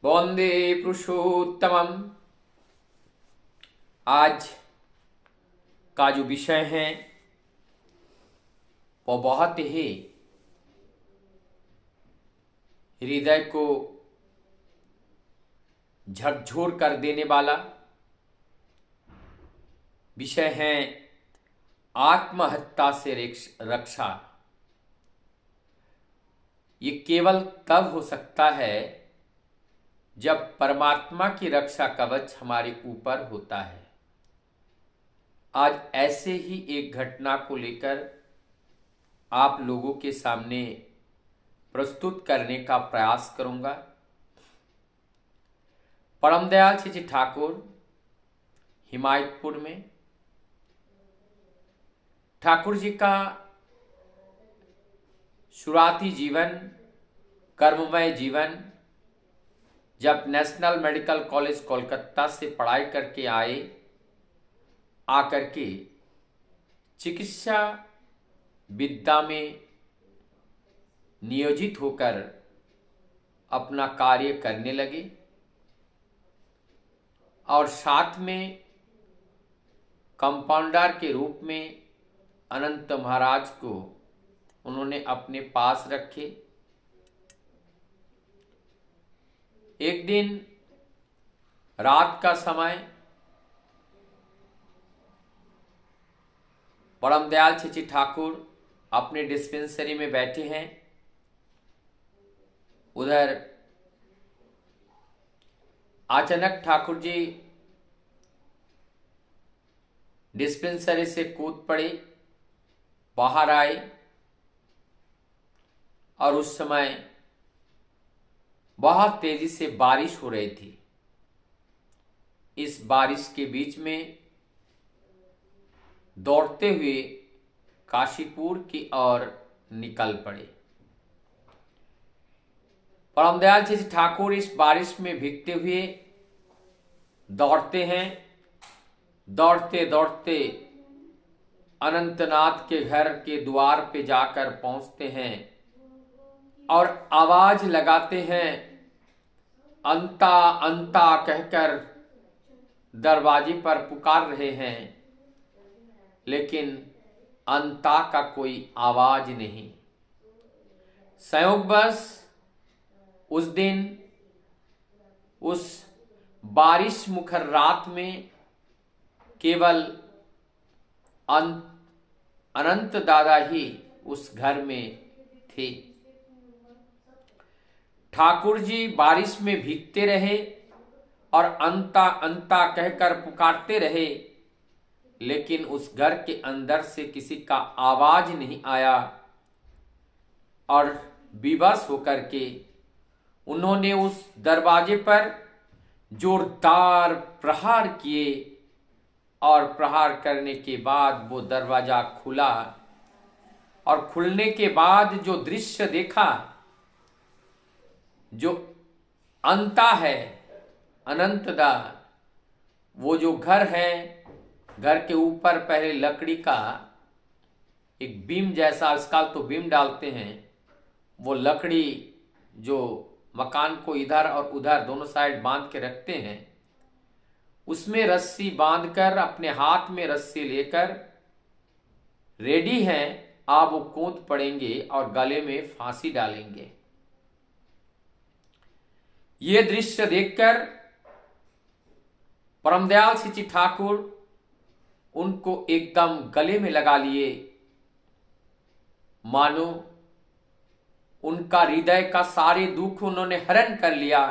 वंदे पुरुषोत्तमम। आज का जो विषय है वो बहुत ही हृदय को झकझोर कर देने वाला विषय है। आत्महत्या से रक्षा। ये केवल तब हो सकता है जब परमात्मा की रक्षा कवच हमारे ऊपर होता है। आज ऐसे ही एक घटना को लेकर आप लोगों के सामने प्रस्तुत करने का प्रयास करूंगा। परमदयाल श्री ठाकुर हिमायतपुर में, ठाकुर जी का शुरुआती जीवन, कर्ममय जीवन, जब नेशनल मेडिकल कॉलेज कोलकाता से पढ़ाई करके आकर के चिकित्सा विद्या में नियोजित होकर अपना कार्य करने लगे और साथ में कंपाउंडर के रूप में अनंत महाराज को उन्होंने अपने पास रखे। एक दिन रात का समय परमदयाल श्री ठाकुर अपने डिस्पेंसरी में बैठे हैं। उधर अचानक ठाकुर जी डिस्पेंसरी से कूद पड़े, बाहर आए और उस समय बहुत तेजी से बारिश हो रही थी। इस बारिश के बीच में दौड़ते हुए काशीपुर की ओर निकल पड़े। परमदयाल श्री ठाकुर इस बारिश में भीगते हुए दौड़ते हैं। दौड़ते दौड़ते अनंतनाथ के घर के द्वार पे जाकर पहुंचते हैं और आवाज लगाते हैं, अंता अंता कहकर दरवाजे पर पुकार रहे हैं, लेकिन अंता का कोई आवाज नहीं। संयोगवश उस दिन उस बारिश मुखर रात में केवल अनंत दादा ही उस घर में थे। ठाकुर जी बारिश में भीगते रहे और अंता अंता कहकर पुकारते रहे, लेकिन उस घर के अंदर से किसी का आवाज नहीं आया और विवश होकर के उन्होंने उस दरवाजे पर जोरदार प्रहार किए और प्रहार करने के बाद वो दरवाजा खुला और खुलने के बाद जो दृश्य देखा, जो अंता है अनंतदा, वो जो घर है, घर के ऊपर पहले लकड़ी का एक बीम जैसा, इसका तो बीम डालते हैं, वो लकड़ी जो मकान को इधर और उधर दोनों साइड बांध के रखते हैं, उसमें रस्सी बांधकर अपने हाथ में रस्सी लेकर रेडी हैं। आप वो कूद पड़ेंगे और गले में फांसी डालेंगे। ये दृश्य देखकर परमदयाल श्री ठाकुर उनको एकदम गले में लगा लिए, मानो उनका हृदय का सारे दुख उन्होंने हरण कर लिया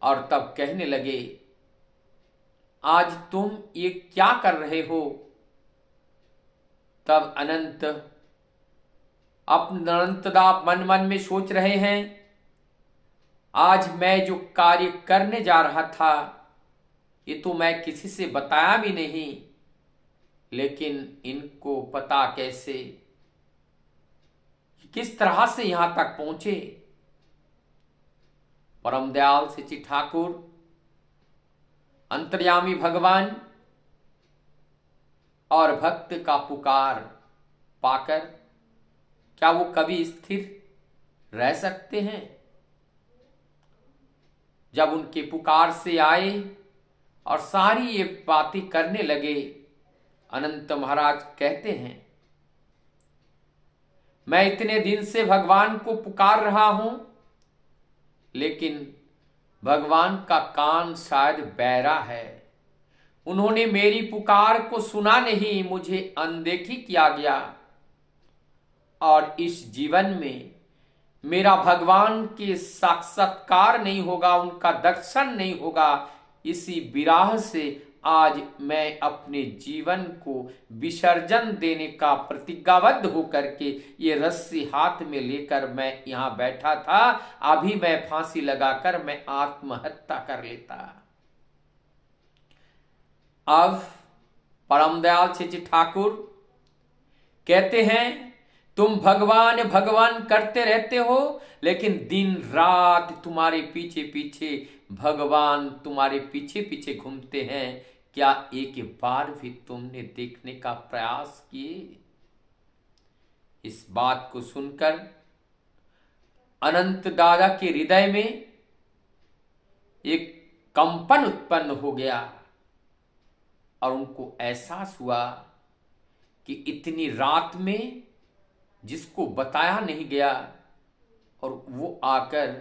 और तब कहने लगे, आज तुम ये क्या कर रहे हो? तब अनंतदा मन मन में सोच रहे हैं, आज मैं जो कार्य करने जा रहा था ये तो मैं किसी से बताया भी नहीं, लेकिन इनको पता कैसे, किस तरह से यहां तक पहुंचे? परमदयाल श्री ठाकुर अंतर्यामी भगवान और भक्त का पुकार पाकर क्या वो कभी स्थिर रह सकते हैं? जब उनके पुकार से आए और सारी ये बातें करने लगे, अनंत महाराज कहते हैं, मैं इतने दिन से भगवान को पुकार रहा हूं, लेकिन भगवान का कान शायद बहरा है। उन्होंने मेरी पुकार को सुना नहीं, मुझे अनदेखी किया गया और इस जीवन में मेरा भगवान के साक्षात्कार नहीं होगा, उनका दर्शन नहीं होगा। इसी विराह से आज मैं अपने जीवन को विसर्जन देने का प्रतिज्ञाबद्ध होकर के ये रस्सी हाथ में लेकर मैं यहां बैठा था। अभी मैं फांसी लगाकर मैं आत्महत्या कर लेता। अब परम दयाल श्री ठाकुर कहते हैं, तुम भगवान भगवान करते रहते हो, लेकिन दिन रात तुम्हारे पीछे पीछे भगवान तुम्हारे पीछे पीछे घूमते हैं। क्या एक बार भी तुमने देखने का प्रयास किए? इस बात को सुनकर अनंत दादा के हृदय में एक कंपन उत्पन्न हो गया और उनको एहसास हुआ कि इतनी रात में जिसको बताया नहीं गया और वो आकर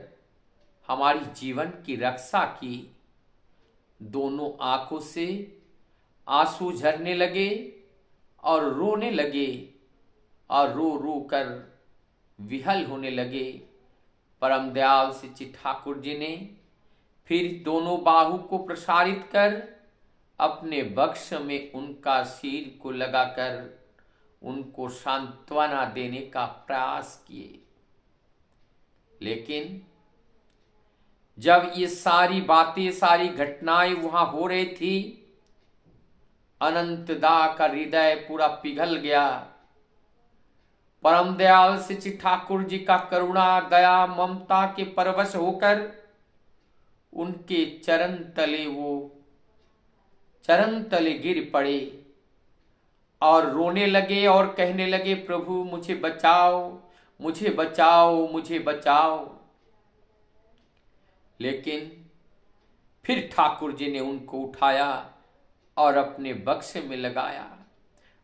हमारी जीवन की रक्षा की। दोनों आंखों से आंसू झरने लगे और रोने लगे और रो रो कर विहल होने लगे। परम दयाल श्री ठाकुर जी ने फिर दोनों बाहु को प्रसारित कर अपने वक्ष में उनका सिर को लगाकर उनको सांत्वना देने का प्रयास किए। लेकिन जब ये सारी बातें, सारी घटनाएं वहां हो रही थी, अनंत दा का हृदय पूरा पिघल गया। परम दयाल श्री ठाकुर जी का करुणा, दया, ममता के परवश होकर उनके चरण तले गिर पड़े और रोने लगे और कहने लगे, प्रभु मुझे बचाओ, मुझे बचाओ, मुझे बचाओ। लेकिन फिर ठाकुर जी ने उनको उठाया और अपने बक्स में लगाया,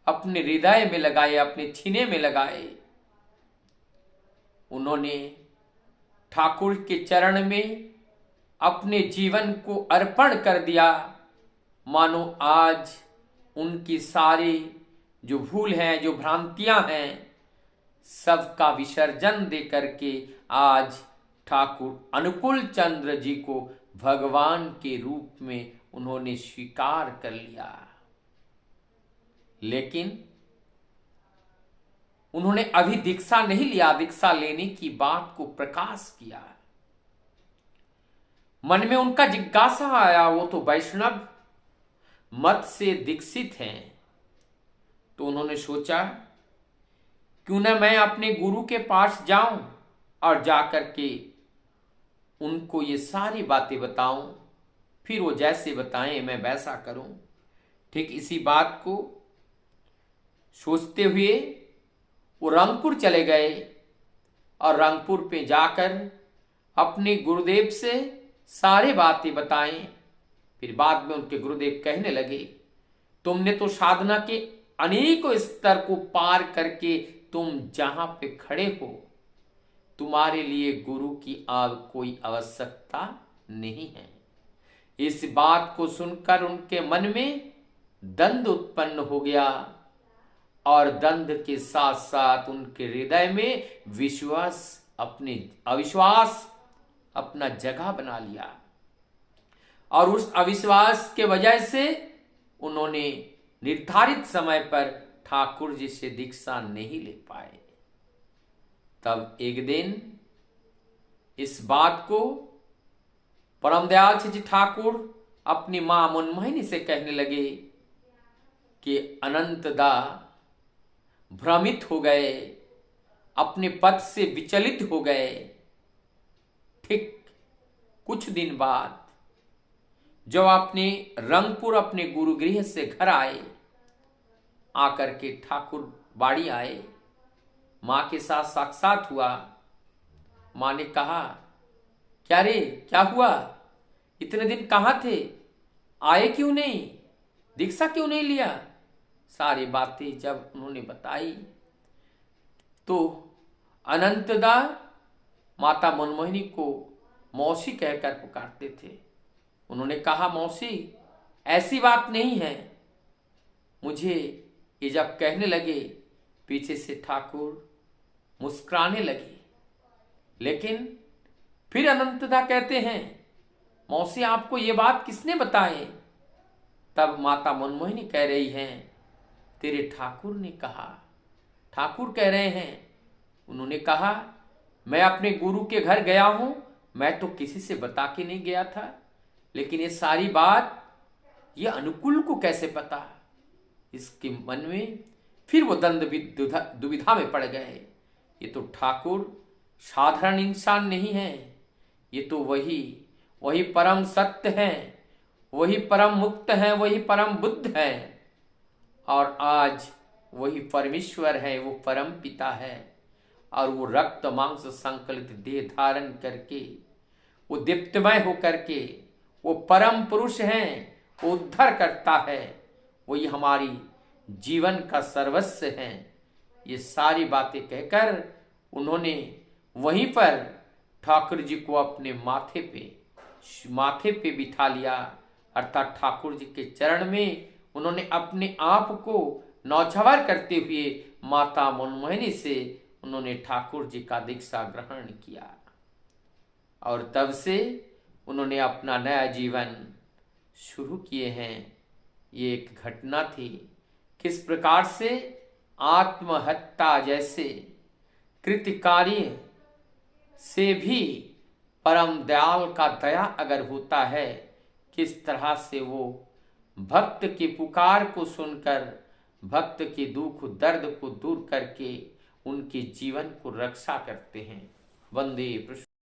अपने हृदय में लगाए, अपने सीने में लगाए। उन्होंने ठाकुर के चरण में अपने जीवन को अर्पण कर दिया, मानो आज उनकी सारी जो भूल हैं, जो भ्रांतियां हैं, सबका विसर्जन दे करके आज ठाकुर अनुकूल चंद्र जी को भगवान के रूप में उन्होंने स्वीकार कर लिया। लेकिन उन्होंने अभी दीक्षा नहीं लिया, दीक्षा लेने की बात को प्रकाश किया। मन में उनका जिज्ञासा आया, वो तो वैष्णव मत से दीक्षित हैं, तो उन्होंने सोचा क्यों न मैं अपने गुरु के पास जाऊं और जाकर के उनको ये सारी बातें बताऊं, फिर वो जैसे बताएं मैं वैसा करूं। ठीक इसी बात को सोचते हुए वो रंगपुर चले गए और रंगपुर पे जाकर अपने गुरुदेव से सारी बातें बताएं। फिर बाद में उनके गुरुदेव कहने लगे, तुमने तो साधना के अनेकों स्तर को पार करके तुम जहां पे खड़े हो, तुम्हारे लिए गुरु की अब कोई आवश्यकता नहीं है। इस बात को सुनकर उनके मन में दंड उत्पन्न हो गया और दंड के साथ साथ उनके हृदय में अविश्वास अपना जगह बना लिया और उस अविश्वास के वजह से उन्होंने निर्धारित समय पर ठाकुर जी से दीक्षा नहीं ले पाए। तब एक दिन इस बात को परम दयाल श्री ठाकुर अपनी मां मनमोहिनी से कहने लगे कि अनंत दा भ्रमित हो गए, अपने पद से विचलित हो गए। ठीक कुछ दिन बाद जब अपने रंगपुर अपने गुरुगृह से घर आए, आकर के ठाकुर बाड़ी आए, मां के साथ साक्षात हुआ। मां ने कहा, क्या रे क्या हुआ, इतने दिन कहाँ थे, आए क्यों नहीं, दीक्षा क्यों नहीं लिया। सारी बातें जब उन्होंने बताई तो अनंतदा माता मनमोहिनी को मौसी कहकर पुकारते थे। उन्होंने कहा, मौसी ऐसी बात नहीं है। मुझे ये जब कहने लगे, पीछे से ठाकुर मुस्कुराने लगे। लेकिन फिर अनंतदा कहते हैं, मौसी आपको ये बात किसने बताई। तब माता मनमोहिनी कह रही हैं, तेरे ठाकुर ने कहा। ठाकुर कह रहे हैं, उन्होंने कहा, मैं अपने गुरु के घर गया हूं, मैं तो किसी से बता के नहीं गया था, लेकिन ये सारी बात ये अनुकूल को कैसे पता। इसके मन में फिर वो दुविधा में पड़ गए। ये तो ठाकुर साधारण इंसान नहीं है, ये तो वही परम सत्य है, वही परम मुक्त है, वही परम बुद्ध है, और आज वही परमेश्वर है, वो परम पिता है, और वो रक्त मांस संकलित देह धारण करके, वो दीप्तमय होकर के वो परम पुरुष हैं, वो उद्धार करता है, वही हमारी जीवन का सर्वस्व है। ये सारी बातें कहकर उन्होंने वहीं पर ठाकुर जी को अपने माथे पे बिठा लिया, अर्थात ठाकुर जी के चरण में उन्होंने अपने आप को नौछावर करते हुए माता मनमोहिनी से उन्होंने ठाकुर जी का दीक्षा ग्रहण किया। और तब से उन्होंने अपना नया जीवन शुरू किए हैं। ये एक घटना थी, किस प्रकार से आत्महत्या जैसे कृत्य कार्य से भी परम दयाल का दया अगर होता है, किस तरह से वो भक्त की पुकार को सुनकर भक्त के दुख दर्द को दूर करके उनके जीवन को रक्षा करते हैं। वंदे